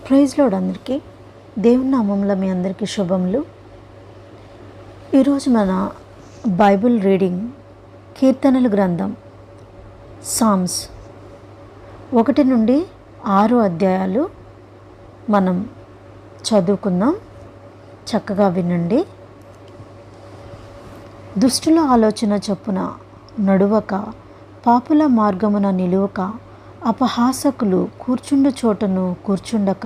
Praise lord అందరికీ దేవుని నామంలో మీ అందరికీ శుభములు. ఈరోజు మన బైబిల్ రీడింగ్ కీర్తనల గ్రంథం సామ్స్ 1 నుండి 6 అధ్యాయాలు మనం చదువుకుందాం. చక్కగా వినండి. దుష్టుల ఆలోచన చొప్పున నడువక, పాపుల మార్గమున నిలువక, అపహాసకులు కూర్చుండు చోటను కూర్చుండక,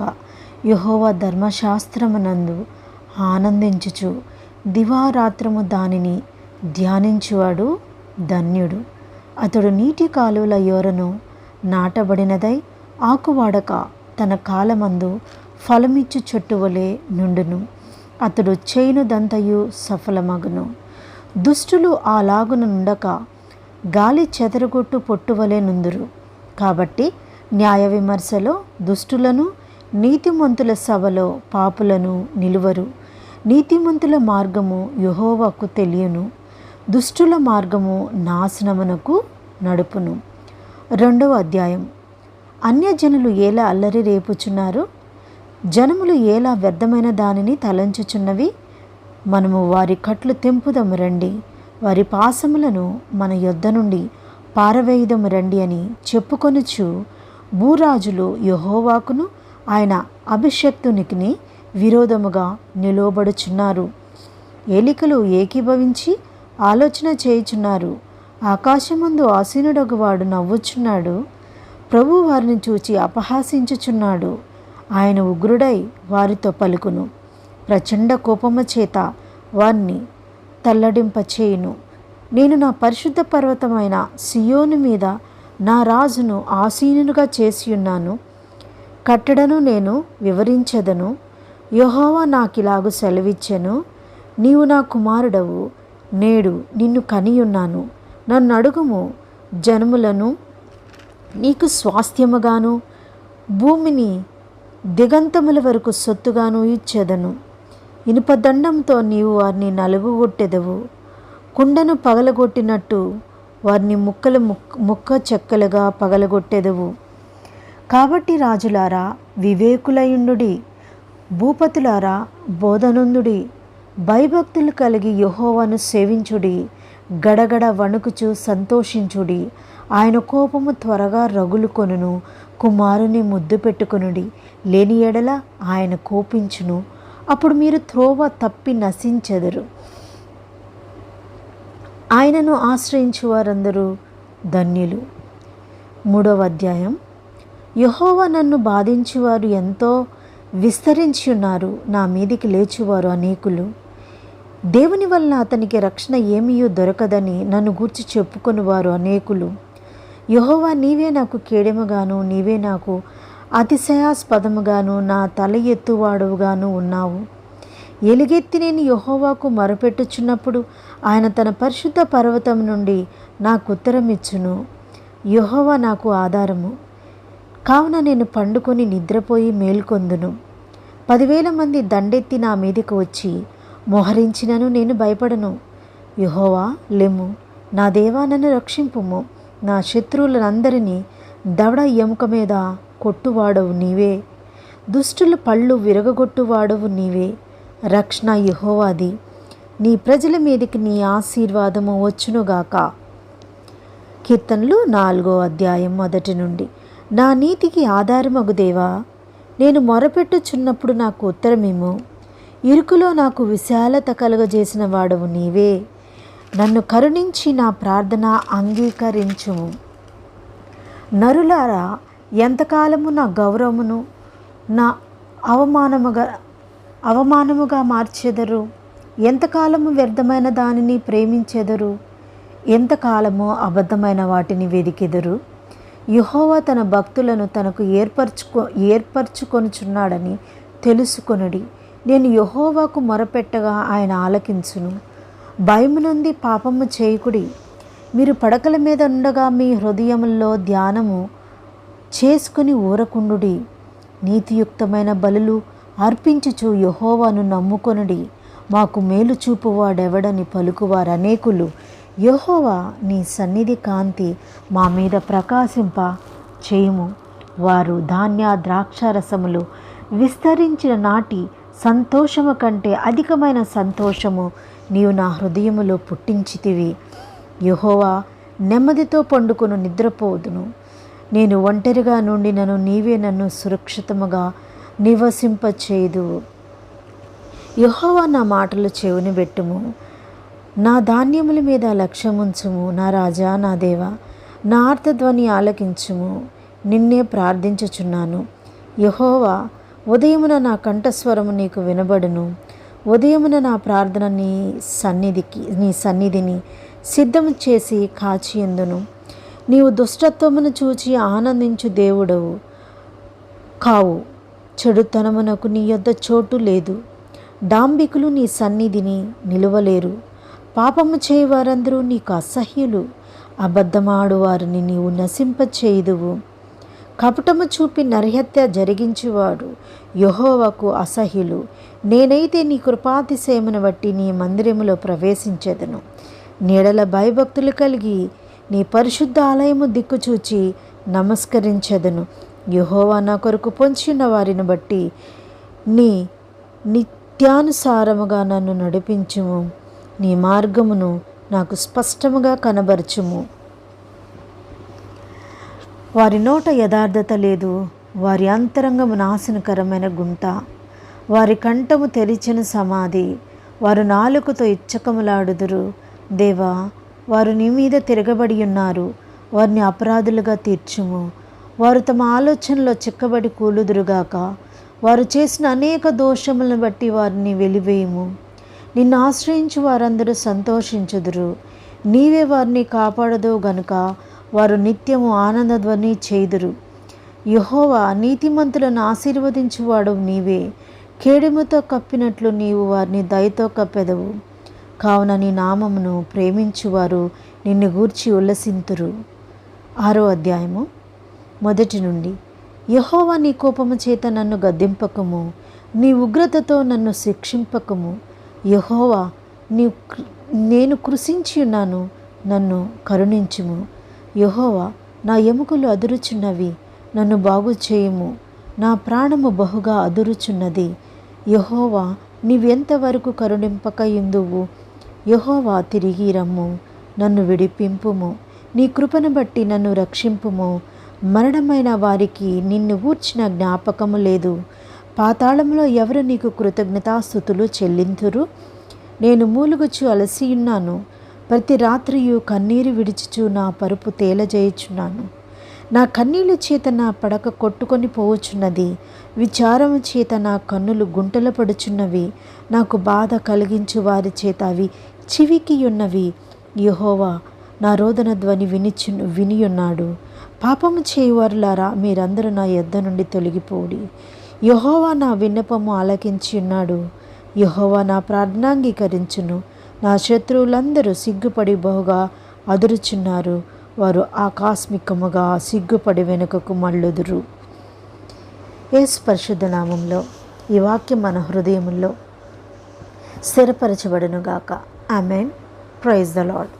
యెహోవా ధర్మశాస్త్రమునందు ఆనందించుచు దివారాత్రము దానిని ధ్యానించువాడు ధన్యుడు. అతడు నీటి కాలువల యోరను నాటబడినదై ఆకువాడక తన కాలమందు ఫలమిచ్చు చెట్టు వలె నుండును. అతడు చేయునదంతయు సఫలమగును. దుష్టులు అలాగున నుండక గాలి చెదరగొట్టు పొట్టువలే నుందురు. కాబట్టి న్యాయ విమర్శలో దుష్టులను, నీతిమంతుల సభలో పాపులను నిలువరు. నీతిమంతుల మార్గము యెహోవాకు తెలియను, దుష్టుల మార్గము నాశనమునకు నడుపును. 2వ అధ్యాయం. అన్యజనులు ఏలా అల్లరి రేపుచున్నారు, జనములు ఏలా వ్యర్థమైన దానిని తలంచుచున్నవి. మనము వారి కట్లు తెంపుదము రండి, వారి పాశములను మన యొద్ద నుండి పారవేయుదము రండి అని చెప్పుకొనుచు భూరాజులు యెహోవాకును ఆయన అభిషక్తునికి విరోధముగా నిలువబడుచున్నారు. ఏలికలు ఏకీభవించి ఆలోచన చేయుచున్నారు. ఆకాశమందు ఆసీనుడొకవాడు నవ్వుచున్నాడు. ప్రభు వారిని చూచి అపహాసించుచున్నాడు. ఆయన ఉగ్రుడై వారితో పలుకును. ప్రచండ కోపము చేత వారిని తల్లడింపచేయును. నేను నా పరిశుద్ధ పర్వతమైన సియోను మీద నా రాజును ఆసీనునిగా చేసియున్నాను. కట్టడను నేను వివరించెదను. యెహోవా నాకిలాగు సెలవిచ్చెను, నీవు నా కుమారుడవు, నేడు నిన్ను కనియున్నాను. నన్ను అడుగుము, జనములను నీకు స్వాస్థ్యముగాను భూమిని దిగంతముల వరకు సొత్తుగాను ఇచ్చెదను. ఇనుపదండంతో నీవు వారిని నలుగుగొట్టెదవు. కుండను పగలగొట్టినట్టు వారిని ముక్క చెక్కలుగా పగలగొట్టెదవు. కాబట్టి రాజులారా వివేకులయుండుడి, భూపతులారా బోధనుందుడి. భయభక్తులు కలిగి యెహోవాను సేవించుడి. గడగడ వణుకుచు సంతోషించుడి. ఆయన కోపము త్వరగా రగులుకొనును. కుమారుని ముద్దు పెట్టుకొనుడి, లేని ఎడల ఆయన కోపించును. అప్పుడు మీరు త్రోవ తప్పి నశించెదరు. ఆయనను ఆశ్రయించు వారందరూ ధన్యులు. 3వ అధ్యాయం. యెహోవా నన్ను బాధించువారు ఎంతో విస్తరించి ఉన్నారు. నా మీదికి లేచువారు అనేకులు. దేవుని వలన అతనికి రక్షణ ఏమీయూ దొరకదని నన్ను గూర్చి చెప్పుకొని వారు అనేకులు. యెహోవా నీవే నాకు కేడెముగాను, నీవే నాకు అతిశయాస్పదముగాను, నా తల ఎత్తువాడుగాను ఉన్నావు. ఎలుగెత్తి నేను యెహోవాకు మొరపెట్టుచున్నప్పుడు ఆయన తన పరిశుద్ధ పర్వతం నుండి నాకు ఉత్తరమిచ్చును. యెహోవా నాకు ఆధారము కావున నేను పండుకొని నిద్రపోయి మేల్కొందును. 10,000 మంది దండెత్తి నా మీదకి వచ్చి మోహరించినను నేను భయపడను. యెహోవా లెమ్ము, నా దేవా నన్ను రక్షింపుము. నా శత్రువులందరినీ దవడ ఎముక మీద కొట్టువాడవు నీవే. దుష్టుల పళ్ళు విరగొట్టువాడవు నీవే. రక్షణ యెహోవాది. నీ ప్రజల మీదకి నీ ఆశీర్వాదము వచ్చునుగాక. కీర్తనలు 4వ అధ్యాయం 1 నుండి. నా నీతికి ఆధారమగు దేవా, నేను మొరపెట్టుచున్నప్పుడు నాకు ఉత్తరమిమ్ము. ఇరుకులో నాకు విశాలత కలుగజేసిన వాడవు నీవే. నన్ను కరుణించి నా ప్రార్థన అంగీకరించుము. నరులారా ఎంతకాలము నా గౌరవమును నా అవమానముగా మార్చెదరు? ఎంతకాలము వ్యర్థమైన దానిని ప్రేమించెదరు? ఎంతకాలము అబద్ధమైన వాటిని వెదికెదరు? యెహోవా తన భక్తులను తనకు ఏర్పరచుకొనుచున్నాడని తెలుసుకొనుడి. నేను యెహోవాకు మొరపెట్టగా ఆయన ఆలకించును. భయము నుండి పాపము చేయకుడి. మీరు పడకల మీద ఉండగా మీ హృదయముల్లో ధ్యానము చేసుకుని ఊరకుండుడి. నీతియుక్తమైన బలులు అర్పించుచు యెహోవాను నమ్ముకొనుడి. మాకు మేలు చూపువాడెవడని పలుకువారు అనేకులు. యెహోవా నీ సన్నిధి కాంతి మా మీద ప్రకాశింప చేయుము. వారు ధాన్య ద్రాక్షారసములు విస్తరించిన నాటి సంతోషము కంటే అధికమైన సంతోషము నీవు నా హృదయములో పుట్టించితివి. యెహోవా, నెమ్మదితో పండుకొను నిద్రపోదును. నేను ఒంటరిగా నుండినను నీవే నన్ను సురక్షితముగా నివసింపచేయుదువు. యెహోవా, నా మాటలు చెవిని పెట్టుము. నా ధాన్యముల మీద లక్ష్యముంచుము. నా రాజా, నా దేవా, నా ఆర్తధ్వని ఆలకించుము. నిన్నే ప్రార్థించుచున్నాను. యెహోవా, ఉదయమున నా కంఠస్వరము నీకు వినబడును. ఉదయమున నా ప్రార్థన నీ సన్నిధిని సిద్ధము చేసి కాచియందును. నీవు దుష్టత్వమును చూచి ఆనందించు దేవుడవు కావు. చెడుతనమునకు నీ యొద్ద చోటు లేదు. డాంబికులు నీ సన్నిధిని నిలువలేరు. పాపము చేయవారందరూ నీకు అసహ్యులు. అబద్ధమాడు వారిని నీవు నశింపచేయుదువు. కపటము చూపి నరహత్య జరిగించువాడు యెహోవాకు అసహ్యులు. నేనైతే నీ కృపాతిశయమును బట్టి నీ మందిరములో ప్రవేశించెదను. నీడల భయభక్తులు కలిగి నీ పరిశుద్ధ ఆలయము దిక్కుచూచి నమస్కరించెదను. యెహోవా, నా కొరకు పొంచిన వారిని బట్టి నీ నిత్యానుసారముగా నన్ను నడిపించుము. నీ మార్గమును నాకు స్పష్టముగా కనబరచుము. వారి నోట యథార్థత లేదు. వారి అంతరంగము నాశనకరమైన గుంట. వారి కంఠము తెరిచిన సమాధి. వారు నాలుకతో ఇచ్చకములాడుదురు. దేవా, వారు నీ మీద తిరగబడి ఉన్నారు. వారిని అపరాధులుగా తీర్చుము. వారు తమ ఆలోచనలో చిక్కబడి కూలుదురుగాక. వారు చేసిన అనేక దోషములను బట్టి వారిని వెలివేయుము. నిన్ను ఆశ్రయించు వారందరూ సంతోషించుదురు. నీవే వారిని కాపాడదో గనుక వారు నిత్యము ఆనందధ్వని చేయుదురు. యెహోవా, నీతిమంతులను ఆశీర్వదించువాడు నీవే. కేడెముతో కప్పినట్లు నీవు వారిని దయతో కప్పెదవు. కావున నీ నామమును ప్రేమించువారు నిన్ను గూర్చి ఉల్లసింతురు. 6వ అధ్యాయము 1 నుండి. యెహోవా, నీ కోపము చేత నన్ను గద్దింపకము. నీ ఉగ్రతతో నన్ను శిక్షింపకము. యెహోవా, నేను కృషించి ఉన్నాను, నన్ను కరుణించుము. యెహోవా, నా ఎముకలు అదురుచున్నవి, నన్ను బాగు చేయుము. నా ప్రాణము బహుగా అదురుచున్నది. యెహోవా, నీవెంతవరకు కరుణింపకయుందువు? యెహోవా, తిరిగి రమ్ము, నన్ను విడిపింపుము. నీ కృపను బట్టి నన్ను రక్షింపుము. మరణమైన వారికి నిన్ను గూర్చిన జ్ఞాపకము లేదు. పాతాళంలో ఎవరు నీకు కృతజ్ఞతాస్తుతులు చెల్లింతురు? నేను మూలుగుచు అలసియున్నాను. ప్రతి రాత్రియు కన్నీరు విడిచుచు నా పరుపు తేలజేయుచున్నాను. నా కన్నీళ్ళ చేత నా పడక కొట్టుకొని పోవచున్నది. విచారము చేత నా కన్నులు గుంటలు పడుచున్నవి. నాకు బాధ కలిగించు వారి చేత అవి చివికియున్నవి. యెహోవా, నా రోదన ధ్వని వినియున్నాడు. పాపము చేయువారులారా, మీరందరూ నా యొద్ద నుండి తొలగిపోడి. యెహోవా నా విన్నపము ఆలకించి ఉన్నాడు. యెహోవా నా ప్రార్థన అంగీకరించును. నా శత్రువులందరూ సిగ్గుపడి బహుగా అదురుచున్నారు. వారు ఆకస్మికముగా సిగ్గుపడి వెనుకకు మళ్ళుదురు. యేసు పరిశుద్ధ నామంలో ఈ వాక్యం మన హృదయములో స్థిరపరచబడునుగాక. ఆమేన్. Praise the lord.